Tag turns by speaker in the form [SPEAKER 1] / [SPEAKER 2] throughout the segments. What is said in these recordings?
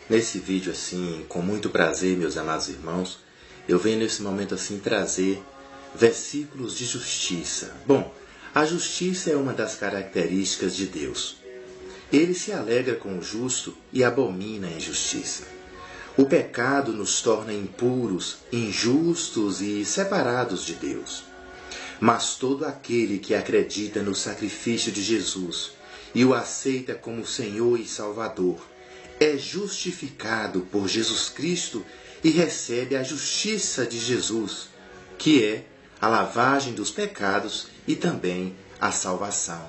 [SPEAKER 1] Nesse vídeo assim, com muito prazer, meus amados irmãos, eu venho nesse momento assim trazer versículos de justiça. Bom, a justiça é uma das características de Deus. Ele se alegra com o justo e abomina a injustiça. O pecado nos torna impuros, injustos e separados de Deus. Mas todo aquele que acredita no sacrifício de Jesus e o aceita como Senhor e Salvador é justificado por Jesus Cristo e recebe a justiça de Jesus, que é a lavagem dos pecados e também a salvação.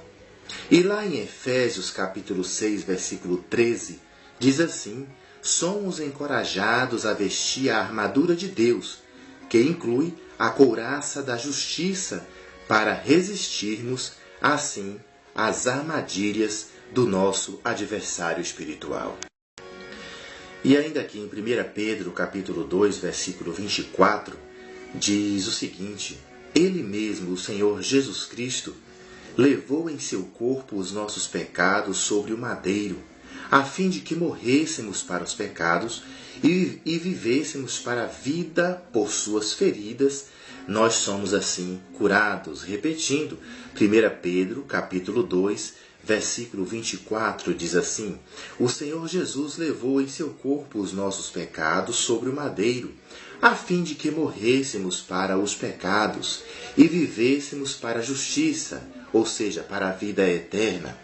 [SPEAKER 1] E lá em Efésios capítulo 6, versículo 13, diz assim: somos encorajados a vestir a armadura de Deus, que inclui a couraça da justiça, para resistirmos, assim, às armadilhas do nosso adversário espiritual. E ainda aqui em 1 Pedro, capítulo 2, versículo 24, diz o seguinte: Ele mesmo, o Senhor Jesus Cristo, levou em seu corpo os nossos pecados sobre o madeiro, a fim de que morrêssemos para os pecados e vivêssemos para a vida. Por suas feridas nós somos assim curados. Repetindo, 1 Pedro, capítulo 2, versículo 24, diz assim: o Senhor Jesus levou em seu corpo os nossos pecados sobre o madeiro, a fim de que morrêssemos para os pecados e vivêssemos para a justiça, ou seja, para a vida eterna.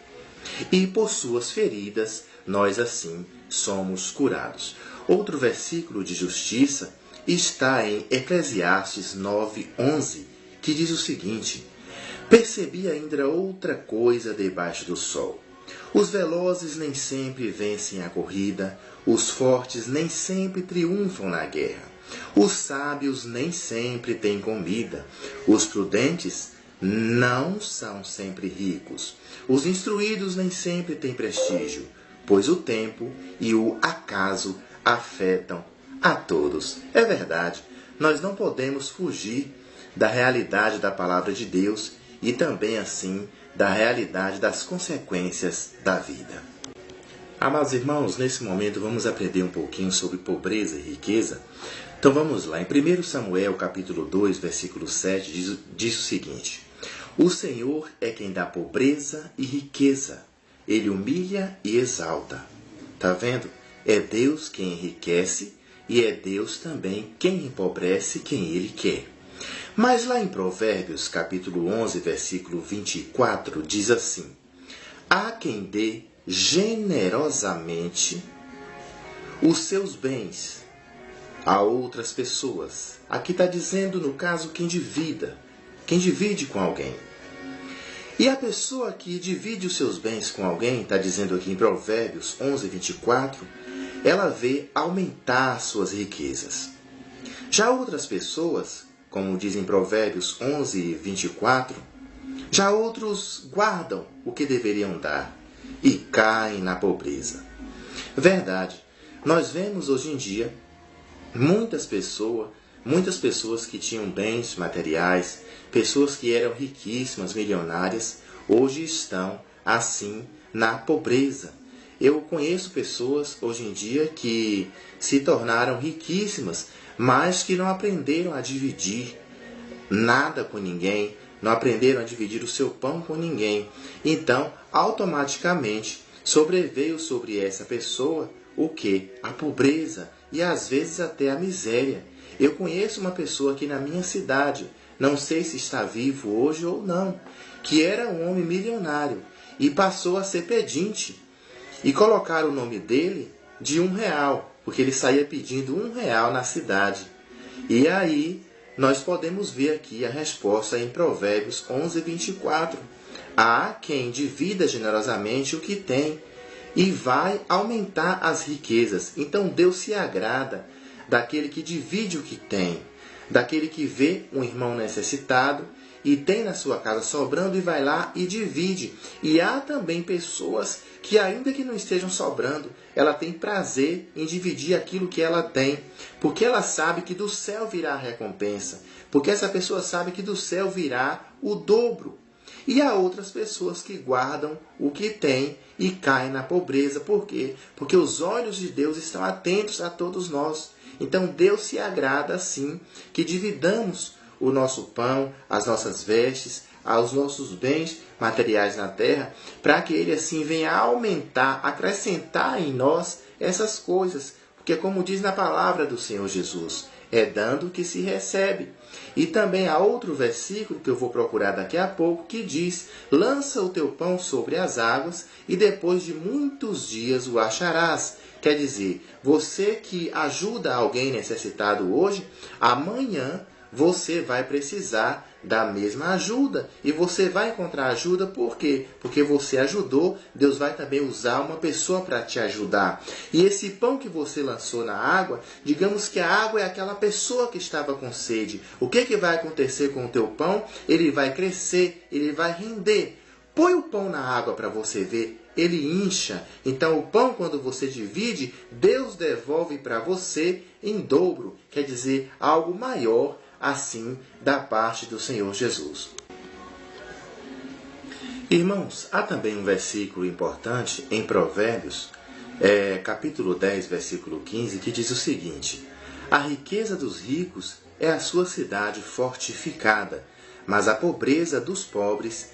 [SPEAKER 1] E por suas feridas nós assim somos curados. Outro versículo de justiça está em Eclesiastes 9:11, que diz o seguinte: percebi ainda outra coisa debaixo do sol. Os velozes nem sempre vencem a corrida, os fortes nem sempre triunfam na guerra, os sábios nem sempre têm comida, os prudentes não são sempre ricos, os instruídos nem sempre têm prestígio, pois o tempo e o acaso afetam a todos. É verdade, nós não podemos fugir da realidade da palavra de Deus e também, assim, da realidade das consequências da vida. Amados irmãos, nesse momento vamos aprender um pouquinho sobre pobreza e riqueza. Então vamos lá, em 1 Samuel capítulo 2, versículo 7, diz o seguinte: o Senhor é quem dá pobreza e riqueza, Ele humilha e exalta. Tá vendo? É Deus quem enriquece e é Deus também quem empobrece quem Ele quer. Mas lá em Provérbios, capítulo 11, versículo 24, diz assim: há quem dê generosamente os seus bens a outras pessoas. Aqui está dizendo, no caso, quem divide com alguém. E a pessoa que divide os seus bens com alguém, está dizendo aqui em Provérbios 11, 24, ela vê aumentar suas riquezas. Já outras pessoas, como diz em Provérbios 11, 24, já outros guardam o que deveriam dar e caem na pobreza. Verdade, nós vemos hoje em dia muitas pessoas que tinham bens materiais, pessoas que eram riquíssimas, milionárias, hoje estão assim na pobreza. Eu conheço pessoas hoje em dia que se tornaram riquíssimas, mas que não aprenderam a dividir nada com ninguém, não aprenderam a dividir o seu pão com ninguém. Então, automaticamente, sobreveio sobre essa pessoa o quê? A pobreza e às vezes até a miséria. Eu conheço uma pessoa aqui na minha cidade, não sei se está vivo hoje ou não, que era um homem milionário e passou a ser pedinte. E colocaram o nome dele de R$1, porque ele saía pedindo R$1 na cidade. E aí nós podemos ver aqui a resposta em Provérbios 11, 24. Há quem divida generosamente o que tem e vai aumentar as riquezas. Então Deus se agrada daquele que divide o que tem, daquele que vê um irmão necessitado e tem na sua casa sobrando e vai lá e divide. E há também pessoas que, ainda que não estejam sobrando, ela tem prazer em dividir aquilo que ela tem, porque ela sabe que do céu virá a recompensa, porque essa pessoa sabe que do céu virá o dobro. E há outras pessoas que guardam o que têm e caem na pobreza. Por quê? Porque os olhos de Deus estão atentos a todos nós. Então Deus se agrada assim que dividamos o nosso pão, as nossas vestes, aos nossos bens materiais na terra, para que Ele assim venha aumentar, acrescentar em nós essas coisas. Porque como diz na palavra do Senhor Jesus, é dando que se recebe. E também há outro versículo que eu vou procurar daqui a pouco, que diz: lança o teu pão sobre as águas e depois de muitos dias o acharás. Quer dizer, você que ajuda alguém necessitado hoje, amanhã você vai precisar da mesma ajuda. E você vai encontrar ajuda por quê? Porque você ajudou, Deus vai também usar uma pessoa para te ajudar. E esse pão que você lançou na água, digamos que a água é aquela pessoa que estava com sede. O que vai acontecer com o teu pão? Ele vai crescer, ele vai render. Põe o pão na água para você ver, ele incha. Então o pão, quando você divide, Deus devolve para você em dobro. Quer dizer, algo maior assim da parte do Senhor Jesus. Irmãos, há também um versículo importante em Provérbios, capítulo 10, versículo 15, que diz o seguinte: a riqueza dos ricos é a sua cidade fortificada, mas a pobreza dos pobres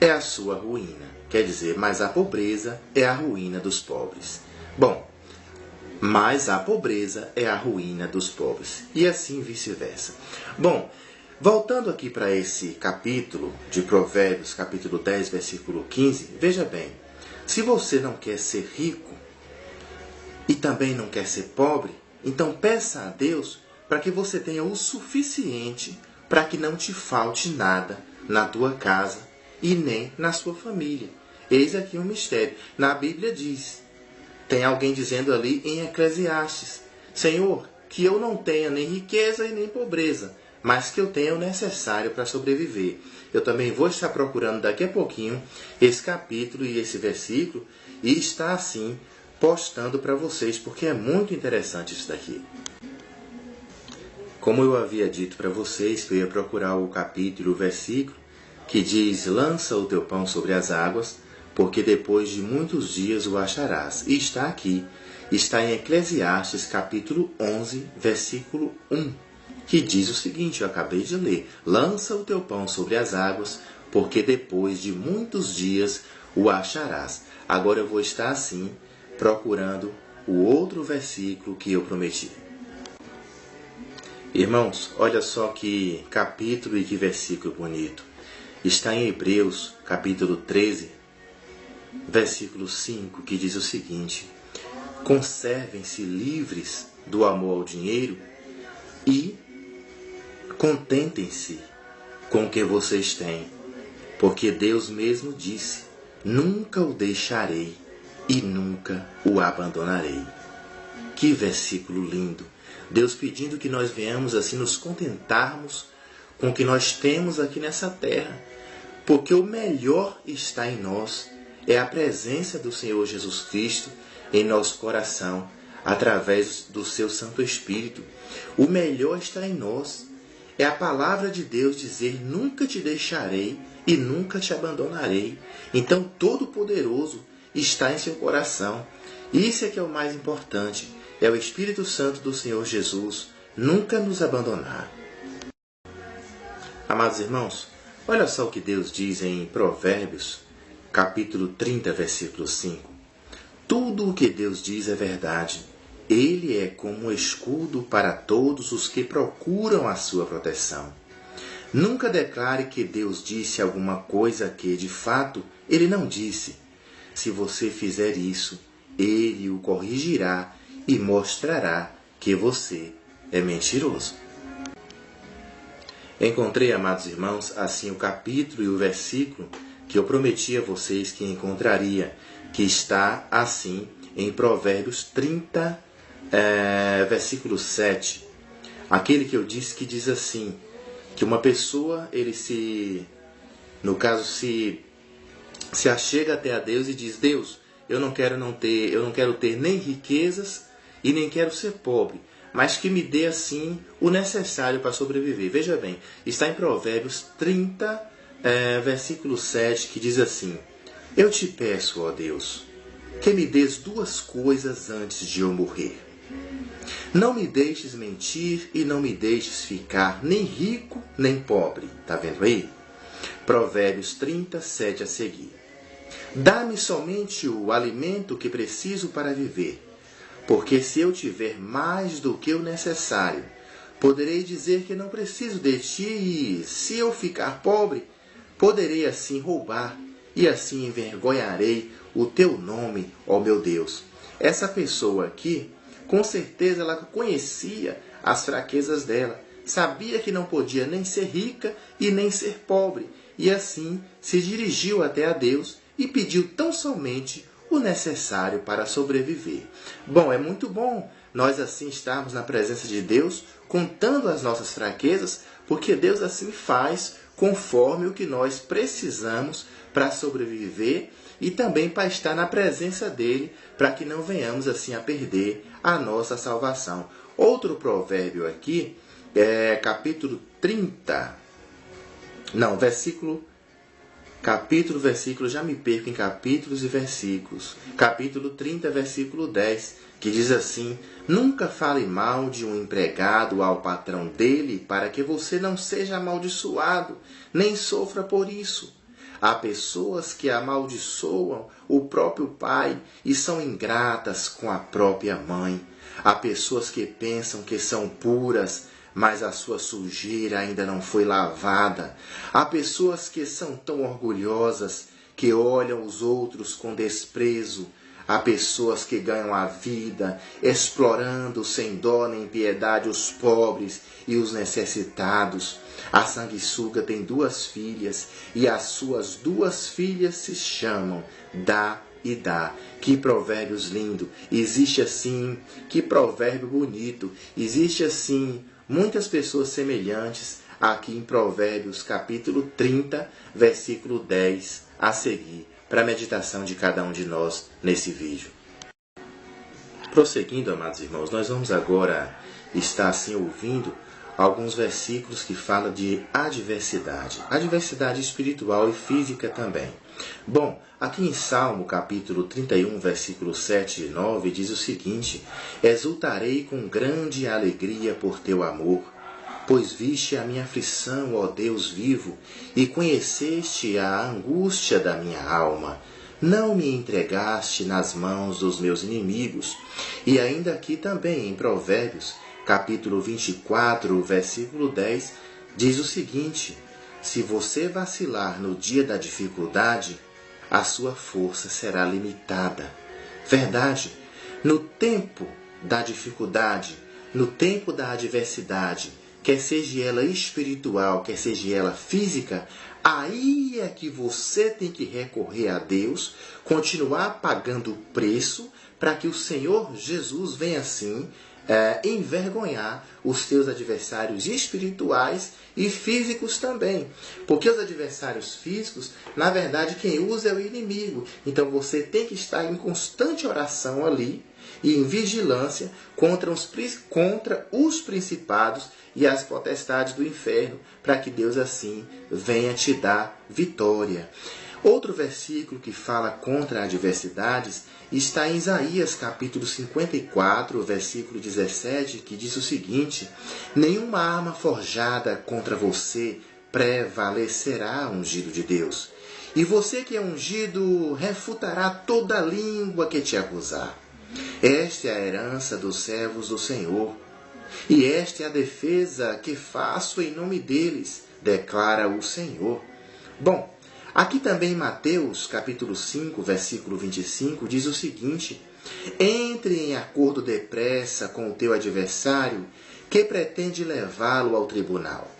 [SPEAKER 1] é a sua ruína. Quer dizer, mas a pobreza é a ruína dos pobres. Bom, mas a pobreza é a ruína dos pobres. E assim vice-versa. Bom, voltando aqui para esse capítulo de Provérbios, capítulo 10, versículo 15, veja bem, se você não quer ser rico e também não quer ser pobre, então peça a Deus para que você tenha o suficiente para que não te falte nada na tua casa e nem na sua família. Eis aqui um mistério. Na Bíblia diz, tem alguém dizendo ali em Eclesiastes: Senhor, que eu não tenha nem riqueza e nem pobreza, mas que eu tenha o necessário para sobreviver. Eu também vou estar procurando daqui a pouquinho esse capítulo e esse versículo e estar assim postando para vocês, porque é muito interessante isso daqui. Como eu havia dito para vocês que eu ia procurar o capítulo e o versículo que diz: lança o teu pão sobre as águas, porque depois de muitos dias o acharás. E está aqui, está em Eclesiastes capítulo 11, versículo 1, que diz o seguinte, eu acabei de ler: lança o teu pão sobre as águas, porque depois de muitos dias o acharás. Agora eu vou estar assim, procurando o outro versículo que eu prometi. Irmãos, olha só que capítulo e que versículo bonito. Está em Hebreus, capítulo 13, versículo 5, que diz o seguinte: conservem-se livres do amor ao dinheiro e contentem-se com o que vocês têm, porque Deus mesmo disse: nunca o deixarei e nunca o abandonarei. Que versículo lindo! Deus pedindo que nós venhamos assim nos contentarmos com o que nós temos aqui nessa terra, porque o melhor está em nós, é a presença do Senhor Jesus Cristo em nosso coração, através do seu Santo Espírito. O melhor está em nós, é a palavra de Deus dizer: nunca te deixarei e nunca te abandonarei. Então Todo-Poderoso está em seu coração. Isso é que é o mais importante, é o Espírito Santo do Senhor Jesus nunca nos abandonar. Amados irmãos, olha só o que Deus diz em Provérbios, capítulo 30, versículo 5. Tudo o que Deus diz é verdade. Ele é como um escudo para todos os que procuram a sua proteção. Nunca declare que Deus disse alguma coisa que, de fato, Ele não disse. Se você fizer isso, Ele o corrigirá e mostrará que você é mentiroso. Encontrei, amados irmãos, assim o capítulo e o versículo que eu prometi a vocês que encontraria, que está assim em Provérbios 30, versículo 7. Aquele que eu disse que diz assim, que uma pessoa, no caso, se achega até a Deus e diz: Deus, eu não quero ter nem riquezas e nem quero ser pobre, mas que me dê assim o necessário para sobreviver. Veja bem, está em Provérbios 30, versículo 7, que diz assim: Eu te peço, ó Deus, que me des duas coisas antes de eu morrer. Não me deixes mentir e não me deixes ficar nem rico nem pobre. Tá vendo aí? Provérbios 37 a seguir. Dá-me somente o alimento que preciso para viver, porque se eu tiver mais do que o necessário, poderei dizer que não preciso de ti, e se eu ficar pobre, poderei assim roubar, e assim envergonharei o teu nome, ó meu Deus. Essa pessoa aqui, com certeza ela conhecia as fraquezas dela, sabia que não podia nem ser rica e nem ser pobre, e assim se dirigiu até a Deus e pediu tão somente o necessário para sobreviver. Bom, é muito bom nós assim estarmos na presença de Deus, contando as nossas fraquezas, porque Deus assim faz conforme o que nós precisamos para sobreviver e também para estar na presença dele, para que não venhamos assim a perder a nossa salvação. Outro provérbio aqui, capítulo 30, não, versículo, já me perco em capítulos e versículos. Capítulo 30, versículo 10, que diz assim: Nunca fale mal de um empregado ao patrão dele, para que você não seja amaldiçoado, nem sofra por isso. Há pessoas que amaldiçoam o próprio pai e são ingratas com a própria mãe. Há pessoas que pensam que são puras, mas a sua sujeira ainda não foi lavada. Há pessoas que são tão orgulhosas que olham os outros com desprezo. Há pessoas que ganham a vida explorando sem dó nem piedade os pobres e os necessitados. A sanguessuga tem 2 filhas e as suas 2 filhas se chamam Dá e Dá. Que provérbios lindo! Existe assim, que provérbio bonito! Existe assim muitas pessoas semelhantes aqui em Provérbios capítulo 30, versículo 10 a seguir, para a meditação de cada um de nós nesse vídeo. Prosseguindo, amados irmãos, nós vamos agora estar assim ouvindo alguns versículos que falam de adversidade espiritual e física também. Bom, aqui em Salmo capítulo 31, versículos 7 e 9, diz o seguinte: Exultarei com grande alegria por teu amor, pois viste a minha aflição, ó Deus vivo, e conheceste a angústia da minha alma. Não me entregaste nas mãos dos meus inimigos. E ainda aqui também em Provérbios, capítulo 24, versículo 10, diz o seguinte: Se você vacilar no dia da dificuldade, a sua força será limitada. Verdade, no tempo da dificuldade, no tempo da adversidade, quer seja ela espiritual, quer seja ela física, aí é que você tem que recorrer a Deus, continuar pagando o preço para que o Senhor Jesus venha assim envergonhar os teus adversários espirituais e físicos também. Porque os adversários físicos, na verdade, quem usa é o inimigo. Então você tem que estar em constante oração ali e em vigilância contra os principados e as potestades do inferno, para que Deus assim venha te dar vitória. Outro versículo que fala contra adversidades está em Isaías capítulo 54, versículo 17, que diz o seguinte: Nenhuma arma forjada contra você prevalecerá, ungido de Deus. E você que é ungido refutará toda língua que te acusar. Esta é a herança dos servos do Senhor, e esta é a defesa que faço em nome deles, declara o Senhor. Bom, aqui também em Mateus, capítulo 5, versículo 25, diz o seguinte: Entre em acordo depressa com o teu adversário, que pretende levá-lo ao tribunal.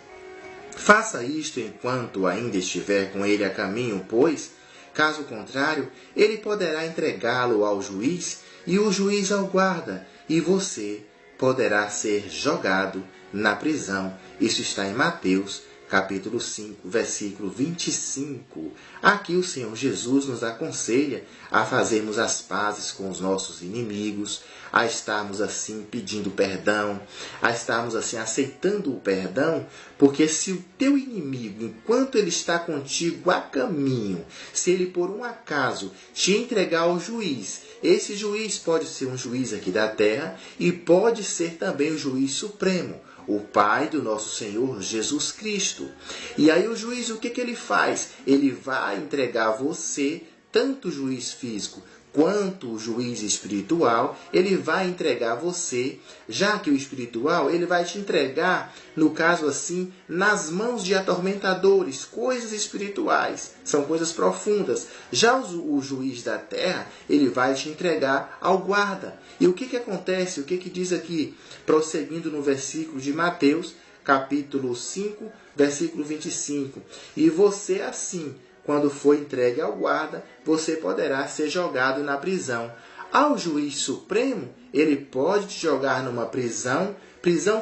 [SPEAKER 1] Faça isto enquanto ainda estiver com ele a caminho, pois, caso contrário, ele poderá entregá-lo ao juiz e o juiz ao guarda, e você poderá ser jogado na prisão. Isso está em Mateus, capítulo 5, versículo 25. Aqui o Senhor Jesus nos aconselha a fazermos as pazes com os nossos inimigos, a estarmos assim pedindo perdão, a estarmos assim aceitando o perdão, porque se o teu inimigo, enquanto ele está contigo a caminho, se ele por um acaso te entregar ao juiz, esse juiz pode ser um juiz aqui da terra e pode ser também o juiz supremo, o Pai do nosso Senhor Jesus Cristo. E aí o juiz, o que ele faz? Ele vai entregar você, tanto o juiz físico quanto o juiz espiritual, ele vai entregar você, já que o espiritual, ele vai te entregar, no caso assim, nas mãos de atormentadores, coisas espirituais, são coisas profundas. Já o juiz da terra, ele vai te entregar ao guarda. E o que acontece? O que diz aqui? Prosseguindo no versículo de Mateus, capítulo 5, versículo 25. E você assim, quando for entregue ao guarda, você poderá ser jogado na prisão. Ao juiz supremo, ele pode te jogar numa prisão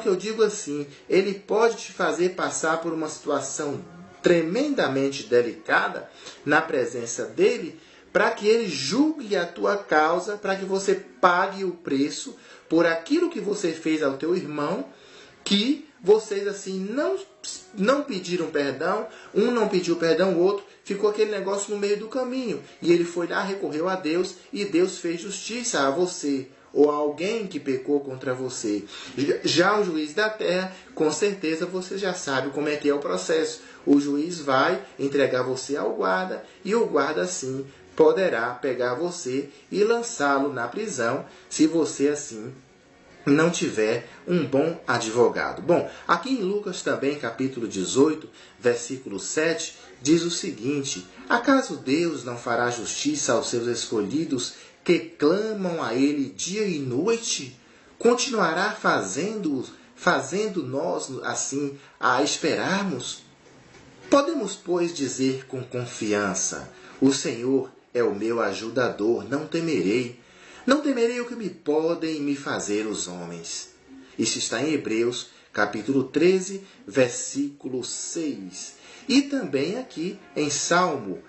[SPEAKER 1] que eu digo assim, ele pode te fazer passar por uma situação tremendamente delicada na presença dele, para que ele julgue a tua causa, para que você pague o preço por aquilo que você fez ao teu irmão, que vocês assim não pediram perdão, um não pediu perdão, o outro ficou aquele negócio no meio do caminho. E ele foi lá, recorreu a Deus, e Deus fez justiça a você, ou a alguém que pecou contra você. Já o juiz da terra, com certeza você já sabe como é que é o processo. O juiz vai entregar você ao guarda, e o guarda assim poderá pegar você e lançá-lo na prisão, se você assim não tiver um bom advogado. Bom, aqui em Lucas também, capítulo 18, versículo 7, diz o seguinte: acaso Deus não fará justiça aos seus escolhidos que clamam a Ele dia e noite? Continuará fazendo nós assim a esperarmos? Podemos, pois, dizer com confiança: o Senhor é o meu ajudador, não temerei. Não temerei o que me podem me fazer os homens. Isso está em Hebreus, capítulo 13, versículo 6. E também aqui em Salmo,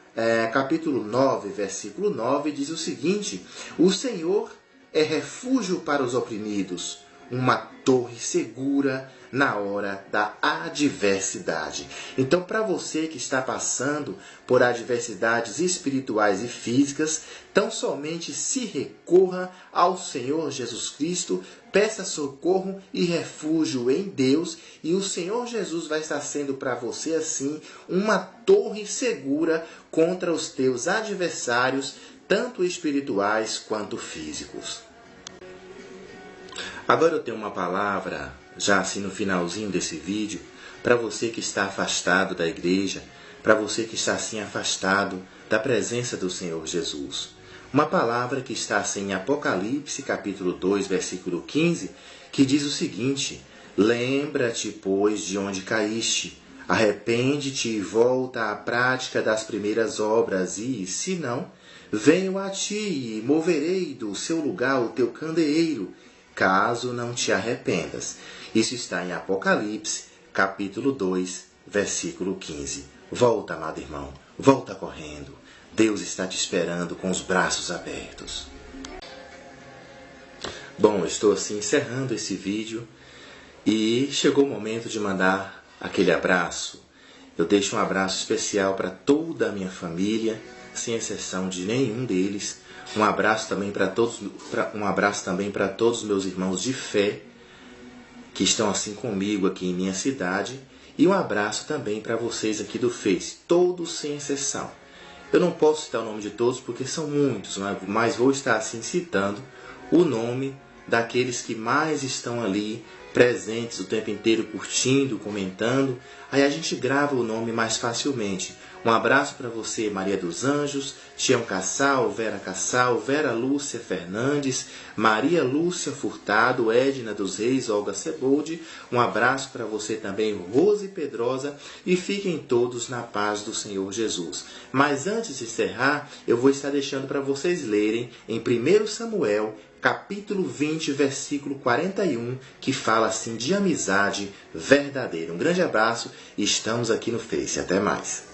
[SPEAKER 1] capítulo 9, versículo 9, diz o seguinte: o Senhor é refúgio para os oprimidos, uma torre segura na hora da adversidade. Então, para você que está passando por adversidades espirituais e físicas, tão somente se recorra ao Senhor Jesus Cristo, peça socorro e refúgio em Deus, e o Senhor Jesus vai estar sendo para você assim uma torre segura contra os teus adversários, tanto espirituais quanto físicos. Agora eu tenho uma palavra, já assim no finalzinho desse vídeo, para você que está afastado da igreja, para você que está assim afastado da presença do Senhor Jesus. Uma palavra que está assim em Apocalipse, capítulo 2, versículo 15, que diz o seguinte: lembra-te, pois, de onde caíste, arrepende-te e volta à prática das primeiras obras, e, se não, venho a ti e moverei do seu lugar o teu candeeiro, caso não te arrependas. Isso está em Apocalipse, capítulo 2, versículo 15. Volta, amado irmão, volta correndo. Deus está te esperando com os braços abertos. Bom, estou assim encerrando esse vídeo e chegou o momento de mandar aquele abraço. Eu deixo um abraço especial para toda a minha família, sem exceção de nenhum deles. Um abraço também para todos os meus irmãos de fé que estão assim comigo aqui em minha cidade, e um abraço também para vocês aqui do Face, todos sem exceção. Eu não posso citar o nome de todos porque são muitos, mas vou estar assim citando o nome daqueles que mais estão ali presentes o tempo inteiro, curtindo, comentando. Aí a gente grava o nome mais facilmente. Um abraço para você, Maria dos Anjos, Tião Cassal, Vera Lúcia Fernandes, Maria Lúcia Furtado, Edna dos Reis, Olga Ceboldi. Um abraço para você também, Rose Pedrosa, e fiquem todos na paz do Senhor Jesus. Mas antes de encerrar, eu vou estar deixando para vocês lerem em 1 Samuel, capítulo 20, versículo 41, que fala assim de amizade verdadeira. Um grande abraço e estamos aqui no Face. Até mais.